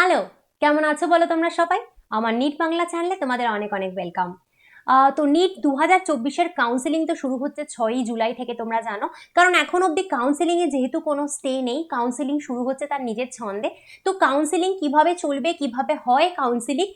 Hello, কেমন আছো বলো তোমরা সবাই? আমার নিট বাংলা চ্যানেলে তোমাদের অনেক অনেক ওয়েলকাম। তো নিট 2024-এর কাউন্সেলিং তো শুরু হচ্ছে 6ই জুলাই থেকে, তোমরা জানো। কারণ এখন অবধি কাউন্সেলিং এ যেহেতু কোনো স্টে নেই, কাউন্সেলিং শুরু হচ্ছে তার নিজের ছন্দে। তো কাউন্সেলিং কিভাবে চলবে, কিভাবে হয় কাউন্সেলিং,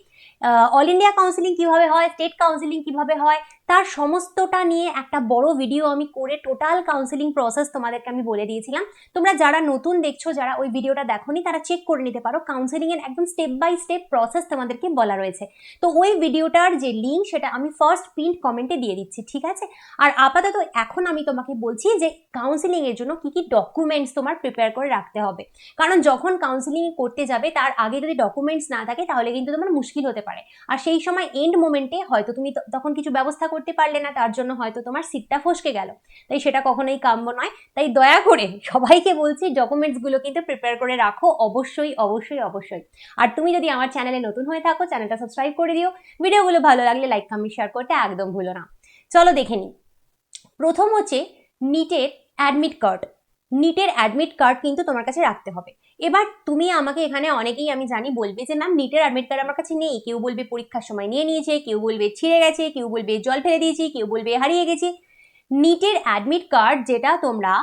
অল ইন্ডিয়া কাউন্সেলিং কিভাবে হয়, স্টেট কাউন্সেলিং কিভাবে হয়, তার সমস্তটা নিয়ে একটা বড় ভিডিও আমি করে টোটাল কাউন্সেলিং প্রসেস তোমাদেরকে আমি বলে দিয়েছিলাম। তোমরা যারা নতুন দেখছো, যারা ওই ভিডিওটা দেখোনি, তারা চেক করে নিতে পারো। কাউন্সেলিং এর একদম স্টেপ বাই স্টেপ প্রসেস তোমাদেরকে বলা রয়েছে। তো ওই ভিডিওটার যে লিঙ্ক, সেটা আমি ফার্স্ট পিন কমেন্টে দিয়ে দিচ্ছি, ঠিক আছে? আর আপাতত এখন আমি তোমাকে বলছি যে কাউন্সেলিং এর জন্য কি কি ডকুমেন্টস তোমার প্রিপেয়ার করে রাখতে হবে। কারণ যখন কাউন্সেলিং করতে যাবে তার আগে যদি ডকুমেন্টস না থাকে তাহলে কিন্তু তোমার মুশকিল হতে পারে। আর সেই সময় এন্ড মোমেন্টে হয়তো তুমি তখন কিছু ব্যবস্থা করতে পারলে না, তার জন্য হয়তো তোমার সিটটা ফসকে গেল। তাই সেটা কখনোই কাম্য নয়। তাই দয়া করে সবাইকে বলছি, ডকুমেন্টস গুলো কিন্তু প্রিপেয়ার করে রাখো, অবশ্যই অবশ্যই অবশ্যই। আর তুমি যদি আমার চ্যানেলে নতুন হয়ে থাকো, চ্যানেলটা সাবস্ক্রাইব করে দিও। ভিডিওগুলো ভালো লাগলে লাইক কমেন্ট শেয়ার করতে একদম ভুলো না। চলো দেখে নিই। প্রথম হচ্ছে নিটের অ্যাডমিট কার্ড। নিটের অ্যাডমিট কার্ড কিন্তু তোমার কাছে রাখতে হবে। এবার তুমি আমাকে এখানে অনেকেই আমি জানি বলবে যে ম্যাম নিটের অ্যাডমিট কার্ড আমার কাছে নেই। কেউ বলবে পরীক্ষার সময় নিয়ে নিয়েছে, কেউ বলবে ছিঁড়ে গেছে, কেউ বলবে জল ফেলে দিয়েছি, কেউ বলবে হারিয়ে গেছি। নিটের অ্যাডমিট কার্ড যেটা তোমরা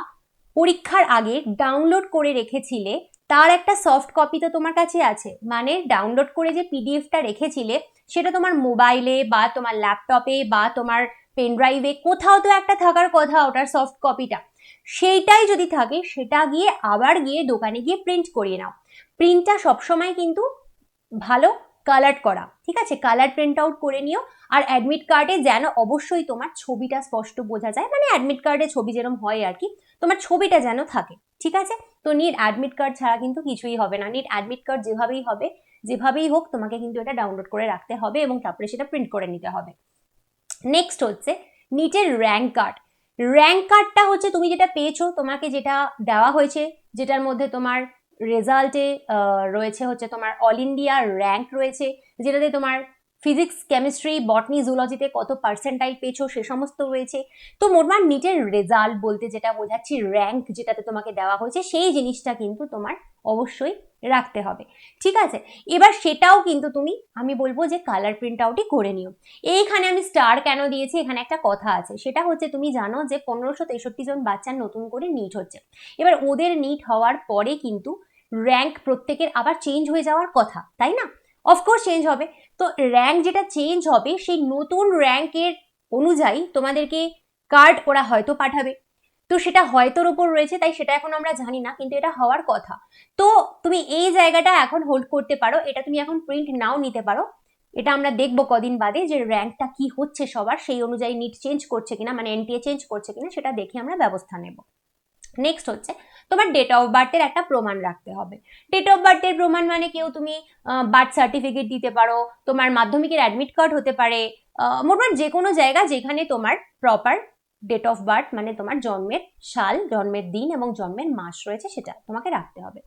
পরীক্ষার আগে ডাউনলোড করে রেখেছিলে, তার একটা সফট কপি তো তোমার কাছে আছে। মানে ডাউনলোড করে যে পিডিএফটা রেখেছিলে, সেটা তোমার মোবাইলে বা তোমার ল্যাপটপে বা তোমার পেন ড্রাইভে কোথাও তো একটা থাকার কথা, ওটার সফট কপিটা। সেইটাই যদি থাকে, সেটা গিয়ে আবার গিয়ে দোকানে গিয়ে প্রিন্ট করিয়ে নাও। প্রিন্টটা সবসময় কিন্তু ভালো কালার করা, ঠিক আছে? কালার প্রিন্ট আউট করে নিও। আর অ্যাডমিট কার্ডে যেন অবশ্যই তোমার ছবিটা স্পষ্ট বোঝা যায়, মানে অ্যাডমিট কার্ডে ছবি যেরকম হয় আর কি, তোমার ছবিটা যেন থাকে, ঠিক আছে? তো নিট অ্যাডমিট কার্ড ছাড়া কিন্তু কিছুই হবে না। নিট অ্যাডমিট কার্ড যেভাবেই হবে, যেভাবেই হোক, তোমাকে কিন্তু এটা ডাউনলোড করে রাখতে হবে এবং তারপরে সেটা প্রিন্ট করে নিতে হবে। নেক্সট হচ্ছে নিটের র্যাঙ্ক কার্ড। র্যাঙ্ক কার্ডটা হচ্ছে তুমি যেটা পেয়েছো, তোমাকে যেটা দেওয়া হয়েছে, যেটার মধ্যে তোমার রেজাল্টে রয়েছে হচ্ছে তোমার অল ইন্ডিয়া র্যাঙ্ক রয়েছে, যেটাতে তোমার ফিজিক্স, কেমিস্ট্রি, বটনি, জুলজিতে কত পার্সেন্টাইল পেয়েছো সে সমস্ত রয়েছে। তো মোটমাট নিটের রেজাল্ট বলতে যেটা বোঝাচ্ছি, র্যাঙ্ক যেটাতে তোমাকে দেওয়া হয়েছে, সেই জিনিসটা কিন্তু তোমার অবশ্যই রাখতে হবে, ঠিক আছে? এবার সেটাও কিন্তু তুমি, আমি বলবো যে কালার প্রিন্ট আউটই করে নিও। এইখানে আমি স্টার কেন দিয়েছি, এখানে একটা কথা আছে। সেটা হচ্ছে, তুমি জানো যে 1563 জন বাচ্চার নতুন করে নিট হচ্ছে। এবার ওদের নিট হওয়ার পরে কিন্তু র্যাঙ্ক প্রত্যেকের আবার চেঞ্জ হয়ে যাওয়ার কথা, তাই না? অফকোর্স চেঞ্জ হবে। তো র্যাঙ্ক যেটা চেঞ্জ হবে, সেই নতুন র্যাঙ্কের অনুযায়ী তোমাদেরকে কার্ড ওরা হয়তো পাঠাবে। তো সেটা হয়তোর উপর রয়েছে, তাই সেটা এখন আমরা জানি না, কিন্তু এটা হওয়ার কথা। তো তুমি এই জায়গাটা এখন হোল্ড করতে পারো, এটা তুমি এখন প্রিন্ট নাও নিতে পারো। এটা আমরা দেখবো কদিন বাদে যে র্যাঙ্কটা কি হচ্ছে সবার, সেই অনুযায়ী নিট চেঞ্জ করছে কিনা, মানে এনটিএ চেঞ্জ করছে কিনা, সেটা দেখে আমরা ব্যবস্থা নেব। নেক্সট হচ্ছে তোমার ডেট অফ বার্থের একটা প্রমাণ রাখতে হবে। ডেট অফ বার্থের প্রমাণ মানে কেউ তুমি বার্থ সার্টিফিকেট দিতে পারো, তোমার মাধ্যমিকের অ্যাডমিট কার্ড হতে পারে, মোটমাট যে কোনো জায়গা যেখানে তোমার প্রপার ডেট অফ বার্থ, মানে তোমার জন্মের সাল, জন্মের দিন এবং জন্মের মাস রয়েছে, সেটা তোমাকে রাখতে হবে।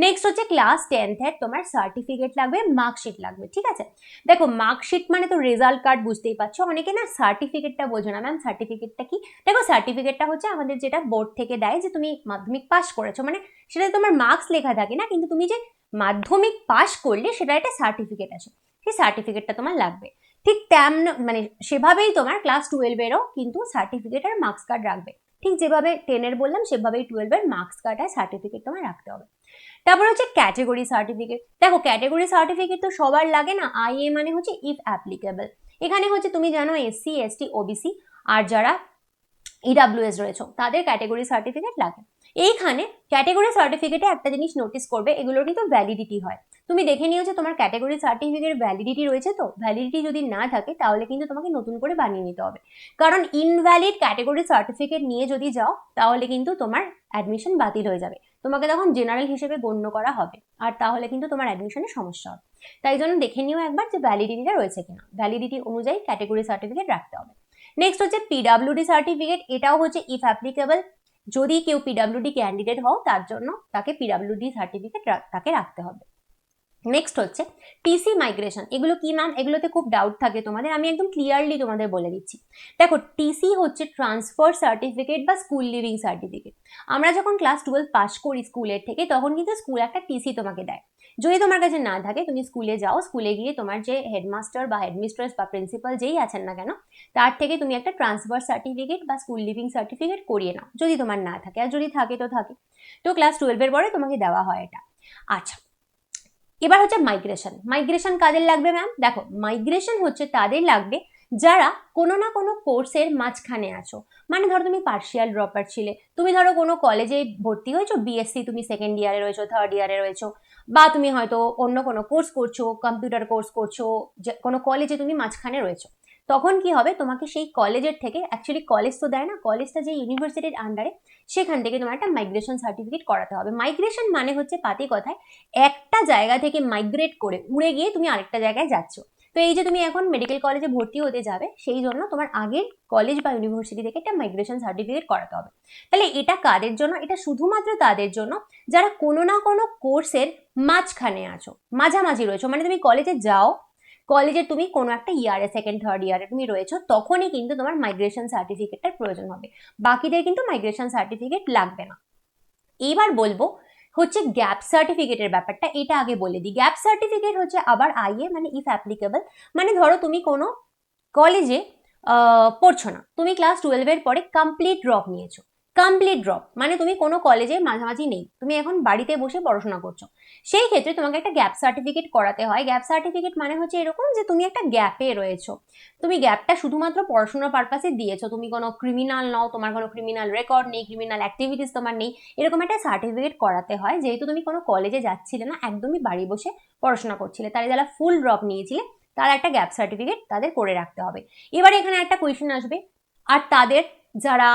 নেক্সট হচ্ছে ক্লাস 10th তোমার সার্টিফিকেট লাগবে, মার্কশিট লাগবে, ঠিক আছে? দেখো, মার্কশিট মানে তো রেজাল্ট কার্ড, বুঝতেই পারছো। অনেকে না সার্টিফিকেটটা বোঝো না, ম্যাম সার্টিফিকেটটা কি? দেখো, সার্টিফিকেটটা হচ্ছে আমাদের যেটা বোর্ড থেকে দেয়, যে তুমি মাধ্যমিক পাস করেছো, মানে সেটাতে তোমার মার্কস লেখা থাকে না, কিন্তু তুমি যে মাধ্যমিক পাস করলে সেটা একটা সার্টিফিকেট আছে, সেই সার্টিফিকেটটা তোমার লাগবে। ঠিক তেমন, মানে সেভাবেই তোমার ক্লাস 12-এরও কিন্তু সার্টিফিকেট আর মার্কস কার্ড রাখবে। ঠিক যেভাবে 10-এর বললাম, সেভাবেই 12-এর মার্কস কার্ড আর সার্টিফিকেট তোমার রাখতে হবে। তারপর হচ্ছে ক্যাটেগরি সার্টিফিকেট। দেখো, ক্যাটেগরি সার্টিফিকেট তো সবার লাগে না। আইএ মানে হচ্ছে ইফ অ্যাপ্লিকেবল। এখানে হচ্ছে তুমি জানো এসসি, এসটি, ওবিসি আর যারা ইডাব্লিউএস রয়েছে, তাদের ক্যাটেগরি সার্টিফিকেট লাগে। এইখানে ক্যাটেগরি সার্টিফিকেটে একটা জিনিস নোটিস করবে, এগুলোর কিন্তু ভ্যালিডিটি হয়। তুমি দেখে নিও যে তোমার ক্যাটেগরি সার্টিফিকেট ভ্যালিডিটি রয়েছে। তো ভ্যালিডিটি যদি না থাকে, তাহলে কিন্তু তোমাকে নতুন করে বানিয়ে নিতে হবে। কারণ ইনভ্যালিড ক্যাটেগরি সার্টিফিকেট নিয়ে যদি যাও, তাহলে কিন্তু তোমার অ্যাডমিশন বাতিল হয়ে যাবে। তোমাকে তখন জেনারেল হিসেবে গণ্য করা হবে, আর তাহলে কিন্তু তোমার অ্যাডমিশনের সমস্যা হবে। তাই জন্য দেখে নিও একবার যে ভ্যালিডিটিটা রয়েছে কিনা। ভ্যালিডিটি অনুযায়ী ক্যাটেগরি সার্টিফিকেট রাখতে হবে। নেক্সট হচ্ছে পিডাব্লিউডি সার্টিফিকেট। এটাও হচ্ছে ইফ অ্যাপ্লিকেবল। যদি কেউ পিডাব্লিউডি ক্যান্ডিডেট হও, তার জন্য তাকে পিডাব্লিউডি সার্টিফিকেট তাকে রাখতে হবে। নেক্সট হচ্ছে টিসি মাইগ্রেশন। এগুলো কি ম্যাম? এগুলোতে খুব ডাউট থাকে তোমাদের, আমি একদম ক্লিয়ারলি তোমাদের বলে দিচ্ছি। দেখো, টিসি হচ্ছে ট্রান্সফার সার্টিফিকেট বা স্কুল লিভিং সার্টিফিকেট। আমরা যখন ক্লাস 12 পাস করি স্কুলের থেকে, তখন কিন্তু স্কুল একটা টিসি তোমাকে দেয়। যদি তোমার কাছে না থাকে, তুমি স্কুলে যাও, স্কুলে গিয়ে তোমার যে হেডমাস্টার বা হেডমিস্ট্রেস বা প্রিন্সিপাল যেই আছেন না কেন, তার থেকে তুমি একটা ট্রান্সফার সার্টিফিকেট বা স্কুল লিভিং সার্টিফিকেট করিয়ে নাও, যদি তোমার না থাকে। আর যদি থাকে তো থাকে। তো ক্লাস 12-এর পরে তোমাকে দেওয়া হয় এটা। আচ্ছা, এবার হচ্ছে মাইগ্রেশন। মাইগ্রেশন কাদের লাগবে ম্যাম? দেখো, মাইগ্রেশন হচ্ছে তাদের লাগবে যারা কোনো না কোনো কোর্সের মাঝখানে আছো। মানে ধরো তুমি পার্শিয়াল ড্রপার ছিলে, তুমি ধরো কোনো কলেজে ভর্তি হয়েছো, বিএসসি তুমি সেকেন্ড ইয়ারে রয়েছো, থার্ড ইয়ারে রয়েছো, বা তুমি হয়তো অন্য কোনো কোর্স করছো, কম্পিউটার কোর্স করছো, যে কোনো কলেজে তুমি মাঝখানে রয়েছো। তখন কি হবে, তোমাকে সেই কলেজের থেকে, অ্যাকচুয়ালি কলেজ তো দেয় না, কলেজটা যে ইউনিভার্সিটির আন্ডারে, সেখান থেকে তোমার একটা মাইগ্রেশন সার্টিফিকেট করাতে হবে। মাইগ্রেশন মানে হচ্ছে পাতি কথায় একটা জায়গা থেকে মাইগ্রেট করে উড়ে গিয়ে তুমি আরেকটা জায়গায় যাচ্ছ। তো এই যে তুমি এখন মেডিকেল কলেজে ভর্তি হতে যাবে, সেই জন্য তোমার আগের কলেজ বা ইউনিভার্সিটি থেকে একটা মাইগ্রেশন সার্টিফিকেট করাতে হবে। তাহলে এটা কাদের জন্য? এটা শুধুমাত্র তাদের জন্য যারা কোনো না কোনো কোর্সের মাঝখানে আছো, মাঝামাঝি রয়েছো। মানে তুমি কলেজে যাও, কলেজে তুমি কোনো একটা ইয়ারে, সেকেন্ড থার্ড ইয়ারে তুমি রয়েছো, তখনই কিন্তু তোমার মাইগ্রেশন সার্টিফিকেটটার প্রয়োজন হবে। বাকিদের কিন্তু মাইগ্রেশন সার্টিফিকেট লাগবে না। এইবার বলবো হচ্ছে গ্যাপ সার্টিফিকেটের ব্যাপারটা। এটা আগে বলে দিই, গ্যাপ সার্টিফিকেট হচ্ছে আবার আইএ, মানে ইফ অ্যাপ্লিকেবল। মানে ধরো তুমি কোনো কলেজে পড়ছো না, তুমি ক্লাস 12-এর পরে কমপ্লিট ড্রপ নিয়েছো। কমপ্লিট ড্রপ মানে তুমি কোনো কলেজে মাঝামাঝি নেই, তুমি এখন বাড়িতে বসে পড়াশোনা করছো। সেই ক্ষেত্রে তোমাকে একটা গ্যাপ সার্টিফিকেট করাতে হয়। গ্যাপ সার্টিফিকেট মানে হচ্ছে এরকম যে তুমি একটা গ্যাপে রয়েছো, তুমি গ্যাপটা শুধুমাত্র পড়াশোনার পারপাসে দিয়েছো, তুমি কোনো ক্রিমিনাল নও, তোমার কোনো ক্রিমিনাল রেকর্ড নেই, ক্রিমিনাল অ্যাক্টিভিটিস তোমার নেই, এরকম একটা সার্টিফিকেট করাতে হয়। যেহেতু তুমি কোনো কলেজে যাচ্ছিলে না, একদমই বাড়ি বসে পড়াশোনা করছিলে, তাই যারা ফুল ড্রপ নিয়েছিলে তারা একটা গ্যাপ সার্টিফিকেট তাদের করে রাখতে হবে। এবার এখানে একটা কোয়েশ্চেন আসবে, আর তাদের যারা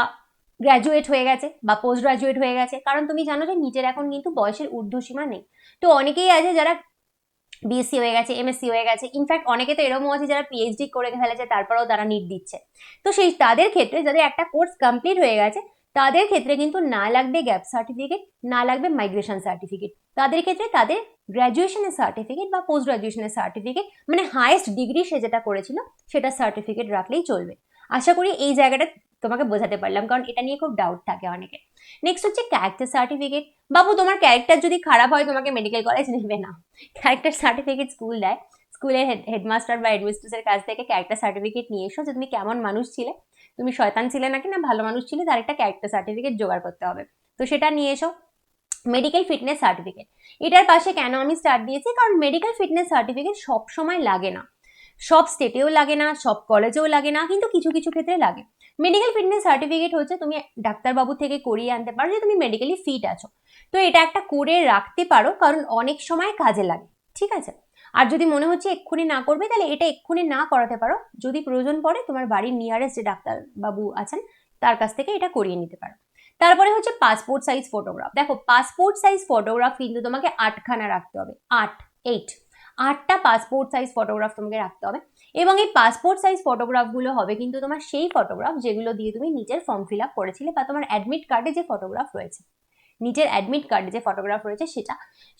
গ্র্যাজুয়েট হয়ে গেছে বা পোস্ট গ্র্যাজুয়েট হয়ে গেছে, কারণ তুমি জানো যে নিটের এখন কিন্তু বয়সের ঊর্ধ্বসীমা নেই। তো অনেকেই আছে যারা বিএসসি হয়ে গেছে, এমএসসি হয়ে গেছে, ইনফ্যাক্ট অনেকে তো এরকমও আছে যারা পিএইচডি করে ফেলেছে, তারপরেও তারা নিট দিচ্ছে। তো সেই তাদের ক্ষেত্রে যাদের একটা কোর্স কমপ্লিট হয়ে গেছে, তাদের ক্ষেত্রে কিন্তু না লাগবে গ্যাপ সার্টিফিকেট, না লাগবে মাইগ্রেশন সার্টিফিকেট। তাদের ক্ষেত্রে তাদের গ্র্যাজুয়েশনের সার্টিফিকেট বা পোস্ট গ্র্যাজুয়েশনের সার্টিফিকেট, মানে হাইয়েস্ট ডিগ্রি সে যেটা করেছিল সেটা সার্টিফিকেট রাখলেই চলবে। আশা করি এই জায়গাটা তোমাকে বোঝাতে পারলাম, কারণ এটা নিয়ে খুব ডাউট থাকে অনেকে। নেক্সট হচ্ছে ক্যারেক্টার সার্টিফিকেট। বাবু, তোমার ক্যারেক্টার যদি খারাপ হয়, তোমাকে মেডিকেল কলেজ নেবে না। ক্যারেক্টার সার্টিফিকেট স্কুল দেয়, স্কুলের হেডমাস্টার বা হেডমিস্ট্রেসের কাছ থেকে ক্যারেক্টার সার্টিফিকেট নিয়ে এসো, যে তুমি কেমন মানুষ ছিলে, তুমি শয়তান ছিলে নাকি না ভালো মানুষ ছিলে, তার একটা ক্যারেক্টার সার্টিফিকেট জোগাড় করতে হবে। তো সেটা নিয়ে এসো। মেডিকেল ফিটনেস সার্টিফিকেট, এটার পাশে কেন আমি স্টার্ট দিয়েছি, কারণ মেডিকেল ফিটনেস সার্টিফিকেট সব সময় লাগে না, সব স্টেটেও লাগে না, সব কলেজেও লাগে না, কিন্তু কিছু কিছু ক্ষেত্রে লাগে। মেডিকেল ফিটনেস সার্টিফিকেট হচ্ছে তুমি ডাক্তারবাবু থেকে করিয়ে আনতে পারো যে তুমি মেডিকেলি ফিট আছো। তো এটা একটা করে রাখতে পারো, কারণ অনেক সময় কাজে লাগে, ঠিক আছে। আর যদি মনে হচ্ছে এক্ষুনি না করবে, তাহলে এটা এক্ষুনি না করাতে পারো, যদি প্রয়োজন পড়ে তোমার বাড়ির নিয়ারেস্ট যে ডাক্তারবাবু আছেন তার কাছ থেকে এটা করিয়ে নিতে পারো। তারপরে হচ্ছে পাসপোর্ট সাইজ ফটোগ্রাফ। দেখো, পাসপোর্ট সাইজ ফটোগ্রাফ কিন্তু তোমাকে 8খানা রাখতে হবে, 8টা পাসপোর্ট সাইজ ফটোগ্রাফ তোমাকে রাখতে হবে। এবং এই পাসপোর্ট সাইজ ফটোগ্রাফগুলো হবে কিন্তু তোমার সেই ফটোগ্রাফ যেগুলো দিয়ে তুমি নিজের ফর্ম ফিল আপ করেছিলে, বা তোমার অ্যাডমিট কার্ডে যে ফটোগ্রাফ রয়েছে, নিজের অ্যাডমিট কার্ডে যে ফটোগ্রাফ রয়েছে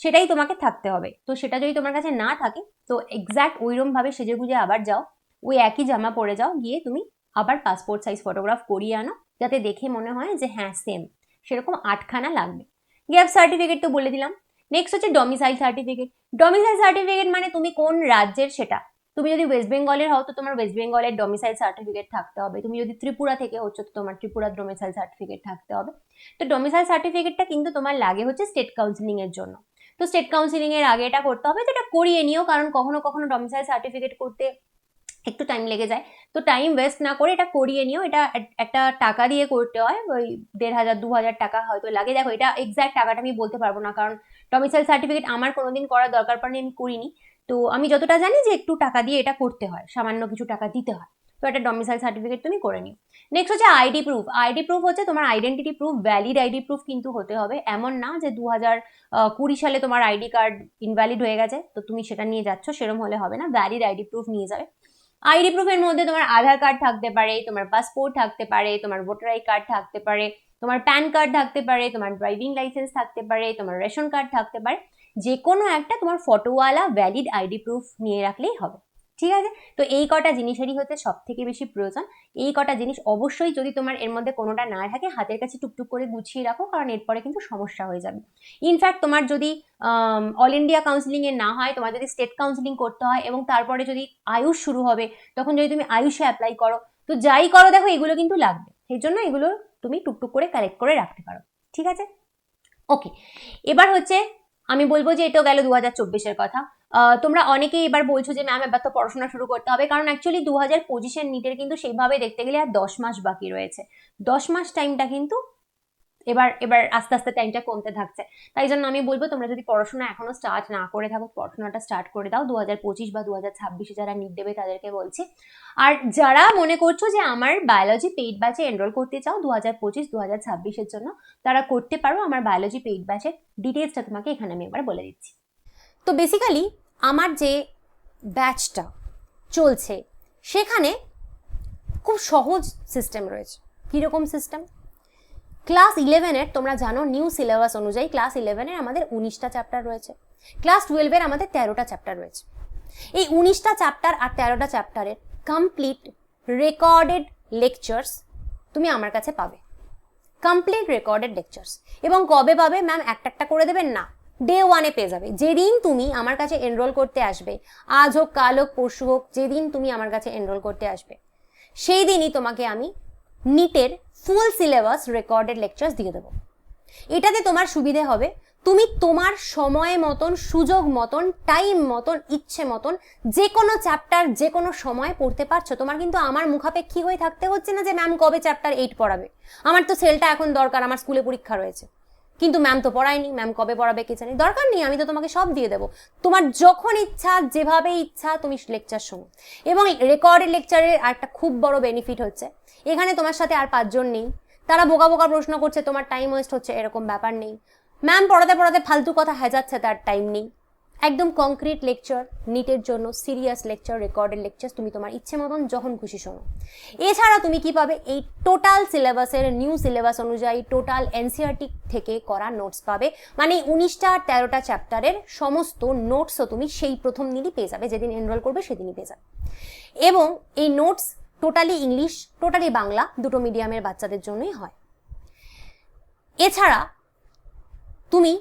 সেটাই তোমাকে থাকতে হবে। তো সেটা যদি তোমার কাছে না থাকে, তো এক্স্যাক্ট ওইরকম ভাবে সেজে গুজে আবার যাও, ওই একই জামা পরে যাও, গিয়ে তুমি আবার পাসপোর্ট সাইজ ফটোগ্রাফ করিয়ে আনো, যাতে দেখে মনে হয় যে হ্যাঁ সেম। সেরকম 8খানা লাগবে। গ্যাপ সার্টিফিকেট তো বলে দিলাম। নেক্সট হচ্ছে ডমিসাইল সার্টিফিকেট। ডমিসাইল সার্টিফিকেট মানে তুমি কোন রাজ্যের সেটা। তুমি যদি ওয়েস্ট বেঙ্গলের হও, তো তোমার ওয়েস্ট বেঙ্গলের ডমিসাইল সার্টিফিকেট থাকতে হবে। তুমি যদি ত্রিপুরা থেকে হচ্ছে, তো তোমার ত্রিপুরার ডমিসাইল সার্টিফিকেট থাকতে হবে। তো ডমিসাইল সার্টিফিকেটটা কিন্তু তোমার লাগে হচ্ছে স্টেট কাউন্সিলিং এর জন্য। তো স্টেট কাউন্সিলিং এর আগে এটা করতে হবে, তো এটা করিয়ে নিও, কারণ কখনো কখনো ডমিসাইল সার্টিফিকেট করতে একটু টাইম লেগে যায়। তো টাইম ওয়েস্ট না করে এটা করিয়ে নিও। এটা একটা টাকা দিয়ে করতে হয়, ওই 1500-2000 টাকা হয়তো লাগে। দেখো, এটা এক্স্যাক্ট টাকাটা আমি বলতে পারবো না, কারণ ডমিসাইল সার্টিফিকেট আমার কোনোদিন করার দরকার পড়েনি, আমি করিনি। তো আমি যতটা জানি যে একটু টাকা দিয়ে এটা করতে হয়, সামান্য কিছু টাকা দিতে হয়। তো একটা ডমিসাইল সার্টিফিকেট তুমি করে নিও। নেক্সট হচ্ছে আইডি প্রুফ। আইডি প্রুফ হচ্ছে তোমার identity proof, valid ID proof কিন্তু হতে হবে। এমন না যে 2020 সালে তোমার আইডি কার্ড ইনভ্যালিড হয়ে গেছে তো তুমি সেটা নিয়ে যাচ্ছ, সেরকম হলে হবে না। ভ্যালিড আইডি প্রুফ নিয়ে যাবে। আইডি প্রুফের মধ্যে তোমার আধার কার্ড থাকতে পারে, তোমার পাসপোর্ট থাকতে পারে, তোমার ভোটার আই কার্ড থাকতে পারে, তোমার প্যান কার্ড থাকতে পারে, তোমার ড্রাইভিং লাইসেন্স থাকতে পারে, তোমার রেশন কার্ড থাকতে পারে। যে কোনো একটা তোমার ফটোওয়ালা ভ্যালিড আইডি প্রুফ নিয়ে রাখলেই হবে, ঠিক আছে? তো এই কটা জিনিসেরই হচ্ছে সব থেকে বেশি প্রয়োজন। এই কটা জিনিস অবশ্যই, যদি তোমার এর মধ্যে কোনোটা না থাকে, হাতের কাছে টুকটুক করে গুছিয়ে রাখো, কারণ এরপরে কিন্তু সমস্যা হয়ে যাবে। ইনফ্যাক্ট তোমার যদি অল ইন্ডিয়া কাউন্সিলিং এ না হয়, তোমার যদি স্টেট কাউন্সিলিং করতে হয় এবং তারপরে যদি আয়ুষ শুরু হবে, তখন যদি তুমি আয়ুষে অ্যাপ্লাই করো, তো যাই করো দেখো এগুলো কিন্তু লাগবে, সেই জন্য এগুলো তুমি টুকটুক করে কালেক্ট করে রাখতে পারো, ঠিক আছে? ওকে, এবার হচ্ছে আমি বলবো যে এটাও গেল 2024-এর কথা। তোমরা অনেকেই এবার বলছো যে ম্যাম এবার তো পড়াশোনা শুরু করতে হবে, কারণ অ্যাকচুয়ালি 2025-এর নিটের কিন্তু সেইভাবে দেখতে গেলে আর 10 মাস বাকি রয়েছে। 10 মাস টাইমটা কিন্তু এবার এবার আস্তে আস্তে টাইমটা কমতে থাকছে। তাই জন্য আমি বলবো তোমরা যদি পড়াশোনা এখনো স্টার্ট না করে থাকো, পড়াশোনাটা স্টার্ট করে দাও। 2025 বা 2026-এ যারা নিট দেবে তাদেরকে বলছি। আর যারা মনে করছো যে আমার বায়োলজি পেইড ব্যাচে এনরোল করতে চাও 2025-2026-এর জন্য, তারা করতে পারো। আমার বায়োলজি পেইড ব্যাচের ডিটেলসটা তোমাকে এখানে আমি এবার বলে দিচ্ছি। তো বেসিক্যালি আমার যে ব্যাচটা চলছে সেখানে খুব সহজ সিস্টেম রয়েছে। কীরকম সিস্টেম? ক্লাস 11-এর তোমরা জানো নিউ সিলেবাস অনুযায়ী ক্লাস 11-এর আমাদের 19টা চ্যাপ্টার রয়েছে, ক্লাস 12-এর আমাদের 13টা চ্যাপ্টার রয়েছে। এই 19টা চ্যাপ্টার আর 13টা চ্যাপ্টারের কমপ্লিট রেকর্ডেড লেকচার্স তুমি আমার কাছে পাবে, কমপ্লিট রেকর্ডেড লেকচার্স। এবং কবে পাবে ম্যাম? একটা একটা করে দেবেন না, ডে 1-এ পেয়ে যাবে। যেদিন তুমি আমার কাছে এনরোল করতে আসবে, আজ হোক কাল হোক পরশু হোক, যেদিন তুমি আমার কাছে এনরোল করতে আসবে সেই দিনই তোমাকে আমি নিটের ফুল সিলেবাস রেকর্ডেড লেকচার্স দিয়ে দেবো। এটাতে তোমার সুবিধে হবে, তুমি তোমার সময় মতন, সুযোগ মতন, টাইম মতন, ইচ্ছে মতন যে কোনো চ্যাপ্টার যে কোনো সময় পড়তে পারছো। তোমার কিন্তু আমার মুখাপেক্ষী হয়ে থাকতে হচ্ছে না যে ম্যাম কবে চ্যাপ্টার 8 পড়াবে, আমার তো সেলটা এখন দরকার, আমার স্কুলে পরীক্ষা রয়েছে, কিন্তু ম্যাম তো পড়ায়নি, ম্যাম কবে পড়াবে কে জানি। দরকার নেই, আমি তো তোমাকে সব দিয়ে দেবো। তোমার যখন ইচ্ছা, যেভাবে ইচ্ছা তুমি লেকচার শোনো। এবং রেকর্ডেড লেকচারের একটা খুব বড় বেনিফিট হচ্ছে, এখানে তোমার সাথে আর 5 জন নেই, তারা বোকা বোকা প্রশ্ন করছে, তোমার টাইম ওয়েস্ট হচ্ছে, এরকম ব্যাপার নেই। ম্যাম পড়াতে পড়াতে ফালতু কথা হেজাচ্ছে, তার টাইম নেই। একদম কংক্রিট লেকচার, নিটের জন্য সিরিয়াস লেকচার, রেকর্ডেড লেকচার তুমি তোমার ইচ্ছে মতন যখন খুশি শোনো। এছাড়া তুমি কি পাবে? এই টোটাল সিলেবাসের নিউ সিলেবাস অনুযায়ী টোটাল এনসিইআরটি থেকে করা নোটস পাবে। মানে 19টা আর 13টা চ্যাপ্টারের সমস্ত নোটসও তুমি সেই প্রথম দিনই পেয়ে যাবে, যেদিন এনরোল করবে সেদিনই পেয়ে যাবে। এবং এই notes totally English, totally Bangla, দুটো মিডিয়ামের বাচ্চাদের জন্যই হয়। এছাড়া তুমি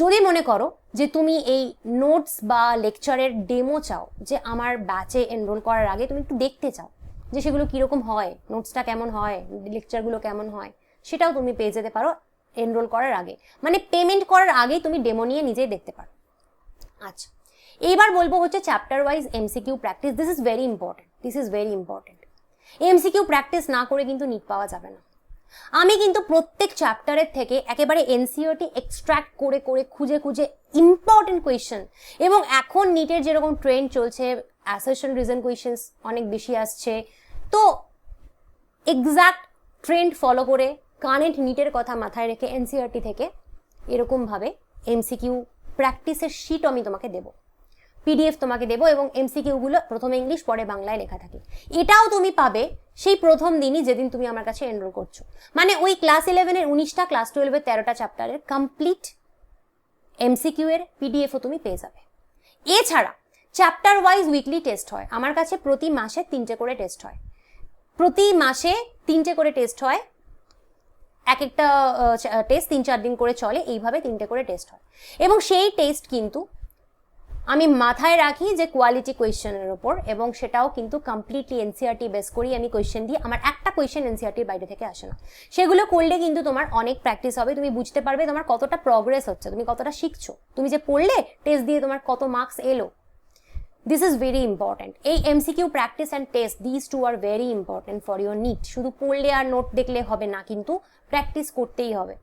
যদি মনে করো যে তুমি এই নোটস বা লেকচারের ডেমো চাও, যে আমার ব্যাচে এনরোল করার আগে তুমি একটু দেখতে চাও যে সেগুলো কীরকম হয়, নোটসটা কেমন হয়, লেকচারগুলো কেমন হয়, সেটাও তুমি পেয়ে যেতে পারো এনরোল করার আগে। মানে পেমেন্ট করার আগেই তুমি ডেমো নিয়ে নিজেই দেখতে পারো। আচ্ছা, এইবার বলবো হচ্ছে chapter wise MCQ practice. This is very important, this is very important. MCQ practice না করে কিন্তু নিট পাওয়া যাবে না। আমি কিন্তু প্রত্যেক চ্যাপ্টারের থেকে একেবারে এনসিইআরটি এক্সট্র্যাক্ট করে করে খুঁজে খুঁজে ইম্পর্টেন্ট কোয়েশ্চেন, এবং এখন নিটের যেরকম ট্রেন্ড চলছে, অ্যাসারশন রিজন কোয়েশ্চেন্স অনেক বেশি আসছে, তো এক্স্যাক্ট ট্রেন্ড ফলো করে কারেন্ট নিটের কথা মাথায় রেখে এনসিইআরটি থেকে এরকমভাবে এমসিকিউ প্র্যাকটিসের শিট আমি তোমাকে দেবো, পিডিএফ তোমাকে দেবো, এবং এমসিকিউগুলো প্রথমে ইংলিশ পরে বাংলায় লেখা থাকে। এটাও তুমি পাবে সেই প্রথম দিনই, যেদিন তুমি আমার কাছে এনরোল করছো। মানে ওই ক্লাস 11-এর 19টা, ক্লাস 12-এর 13টা চ্যাপ্টারের কমপ্লিট এমসিকিউ এর পিডিএফও তুমি পেয়ে যাবে। এছাড়া চ্যাপ্টার ওয়াইজ উইকলি টেস্ট হয় আমার কাছে, প্রতি মাসে 3টে করে টেস্ট হয়, প্রতি মাসে 3টে করে টেস্ট হয়। এক একটা টেস্ট 3-4 দিন করে চলে, এইভাবে 3টে করে টেস্ট হয়। এবং সেই টেস্ট কিন্তু আমি মাথায় রাখি যে কোয়ালিটি কোয়েশ্চেনের ওপর, এবং সেটাও কিন্তু কমপ্লিটলি এনসিইআরটি বেস করেই আমি কোয়েশ্চেন দিই। আমার একটা কোয়েশ্চেন এনসিইআরটির বাইরে থেকে আসে না। সেগুলো করলে কিন্তু তোমার অনেক প্র্যাকটিস হবে, তুমি বুঝতে পারবে তোমার কতটা প্রগ্রেস হচ্ছে, তুমি কতটা শিখছো, তুমি যে পড়লে টেস্ট দিয়ে তোমার কত মার্কস এলো। This is very important. এই MCQ practice and test, this two are very important for your NEET. শুধু পড়লে আর নোট দেখলে হবে না, কিন্তু প্র্যাকটিস করতেই হবে।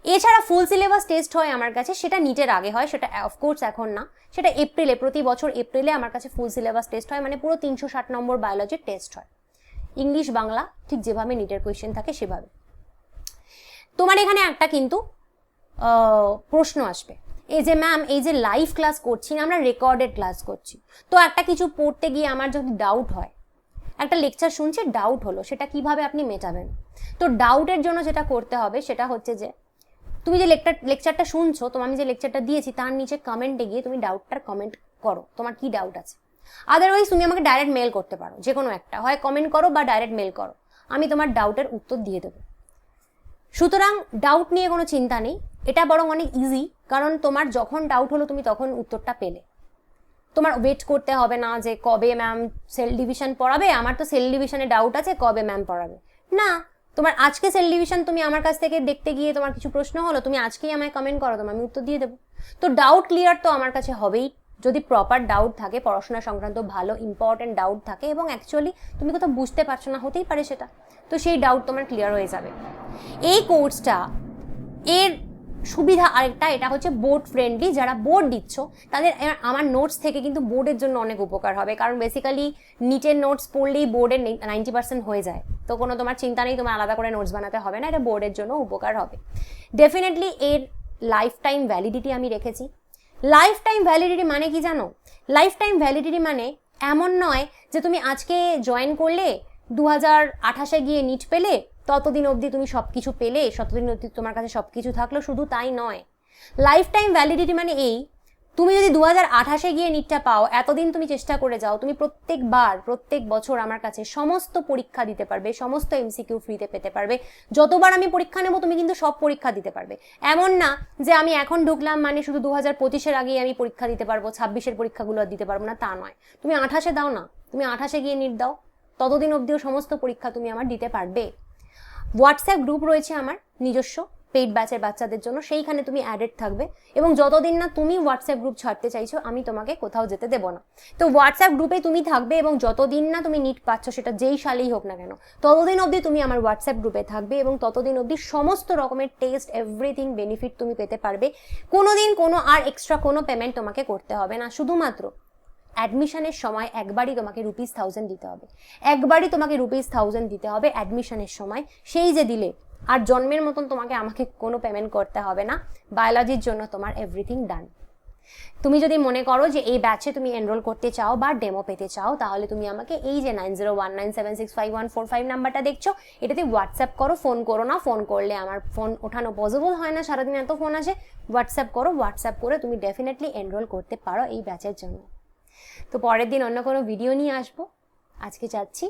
এছাড়া ফুল সিলেবাস টেস্ট হয় আমার কাছে, সেটা নিটের আগে হয়, সেটা অফকোর্স এখন না, সেটা এপ্রিলে, প্রতি বছর এপ্রিলে আমার কাছে ফুল সিলেবাস টেস্ট হয়। মানে পুরো 360 নম্বর বায়োলজির টেস্ট হয়, ইংলিশ বাংলা ঠিক যেভাবে নিটের কোয়েশ্চেন থাকে সেভাবে। তোমার এখানে একটা কিন্তু প্রশ্ন আসবে, এই যে ম্যাম এই যে লাইভ ক্লাস করছি না, আমরা রেকর্ডেড ক্লাস করছি, তো একটা কিছু পড়তে গিয়ে আমার যদি ডাউট হয়, একটা লেকচার শুনছি ডাউট হলো, সেটা কিভাবে আপনি মেটাবেন? তো ডাউটের জন্য যেটা করতে হবে সেটা হচ্ছে যে তুমি যে লেকচারটা শুনছো, আমি যে লেকচারটা দিয়েছি তার নিচে কমেন্টে গিয়ে তুমি ডাউটটার কমেন্ট করো, তোমার কি ডাউট আছে। আদারওয়াইজ তুমি আমাকে ডাইরেক্ট মেল করতে পারো, যে কোনো একটা, হয় কমেন্ট করো বা ডাইরেক্ট মেল করো, আমি তোমার ডাউটের উত্তর দিয়ে দেবো। সুতরাং ডাউট নিয়ে কোনো চিন্তা নেই, এটা বরং অনেক ইজি, কারণ তোমার যখন ডাউট হলো তুমি তখন উত্তরটা পেলে। তোমার ওয়েট করতে হবে না যে কবে ম্যাম সেল ডিভিশন পড়াবে, আমার তো সেল ডিভিশনে ডাউট আছে, কবে ম্যাম পড়াবে। না, তোমার আজকে সেল ডিভিশন তুমি আমার কাছ থেকে দেখতে গিয়ে তোমার কিছু প্রশ্ন হলো, তুমি আজকেই আমায় কমেন্ট করো, আমি উত্তর দিয়ে দেবো। তো ডাউট ক্লিয়ার তো আমার কাছে হবেই, যদি প্রপার ডাউট থাকে, পড়াশোনা সংক্রান্ত ভালো ইম্পর্টেন্ট ডাউট থাকে এবং অ্যাকচুয়ালি তুমি কোথাও বুঝতে পারছো না, হতেই পারে সেটা, তো সেই ডাউট তোমার ক্লিয়ার হয়ে যাবে। এই কোর্সটা এর সুবিধা আরেকটা, এটা হচ্ছে বোর্ড ফ্রেন্ডলি। যারা বোর্ড দিচ্ছ তাদের আমার নোটস থেকে কিন্তু বোর্ডের জন্য অনেক উপকার হবে, কারণ বেসিক্যালি নিটের নোটস পড়লেই বোর্ডের 90% হয়ে যায়, তো কোনো তোমার চিন্তা নেই, তোমার আলাদা করে নোটস বানাতে হবে না, এটা বোর্ডের জন্য উপকার হবে। ডেফিনেটলি এর লাইফ টাইম ভ্যালিডিটি আমি রেখেছি। লাইফ টাইম ভ্যালিডিটি মানে কি জানো? লাইফ টাইম ভ্যালিডিটি মানে এমন নয় যে তুমি আজকে জয়েন করলে 2028-এ গিয়ে নিট পেলে, ততদিন অবধি তুমি সব কিছু পেলে, ততদিন অবধি তোমার কাছে সব কিছু থাকলো, শুধু তাই নয়। লাইফ টাইম ভ্যালিডিটি মানে এই, তুমি যদি 2028-এ গিয়ে নিটটা পাও, এতদিন তুমি চেষ্টা করে যাও, তুমি প্রত্যেক বছর আমার কাছে সমস্ত পরীক্ষা দিতে পারবে, সমস্ত এমসিকিউ ফ্রিতে পেতে পারবে। যতবার আমি পরীক্ষা নেব তুমি কিন্তু সব পরীক্ষা দিতে পারবে। এমন না যে আমি এখন ঢুকলাম মানে শুধু 2025-এর আগেই আমি পরীক্ষা দিতে পারবো, 26-এর পরীক্ষাগুলো আর দিতে পারবো না, তা নয়। তুমি 28-এ দাও না, তুমি 28-এ গিয়ে নিট দাও, ততদিন অবধিও সমস্ত পরীক্ষা তুমি আমার দিতে পারবে। হোয়াটসঅ্যাপ গ্রুপ রয়েছে আমার নিজস্ব পেইড ব্যাচের বাচ্চাদের জন্য, সেইখানে তুমি অ্যাডেড থাকবে, এবং যতদিন না তুমি হোয়াটসঅ্যাপ গ্রুপ ছাড়তে চাইছো আমি তোমাকে কোথাও যেতে দেবো না। তো হোয়াটসঅ্যাপ গ্রুপে তুমি থাকবে, এবং যতদিন না তুমি নিট পাচ্ছ, সেটা যেই সালেই হোক না কেন, ততদিন অবধি তুমি আমার হোয়াটসঅ্যাপ গ্রুপে থাকবে, এবং ততদিন অবধি সমস্ত রকমের টেস্ট এভরিথিং বেনিফিট তুমি পেতে পারবে। কোনোদিন কোনো আর এক্সট্রা কোনো পেমেন্ট তোমাকে করতে হবে না, শুধুমাত্র অ্যাডমিশনের সময় একবারই তোমাকে ₹1000 দিতে হবে, একবারই তোমাকে ₹1000 দিতে হবে অ্যাডমিশনের সময়, সেই যে দিলে আর জন্মের মতন তোমাকে আমাকে কোনো পেমেন্ট করতে হবে না। বায়োলজির জন্য তোমার এভরিথিং ডান। তুমি যদি মনে করো যে এই ব্যাচে তুমি এনরোল করতে চাও বা ডেমো পেতে চাও, তাহলে তুমি আমাকে এই যে 9019765145 নাম্বারটা দেখছো, এটাতে হোয়াটসঅ্যাপ করো, ফোন করো না, ফোন করলে আমার ফোন ওঠানো পসিবল হয় না, সারাদিন এত ফোন আসে। হোয়াটসঅ্যাপ করো, হোয়াটসঅ্যাপ করে তুমি ডেফিনেটলি এনরোল করতে পারো এই ব্যাচের জন্য। তো পরের দিন অন্য কোনো ভিডিও নিয়ে আসবো, আজকে যাচ্ছি।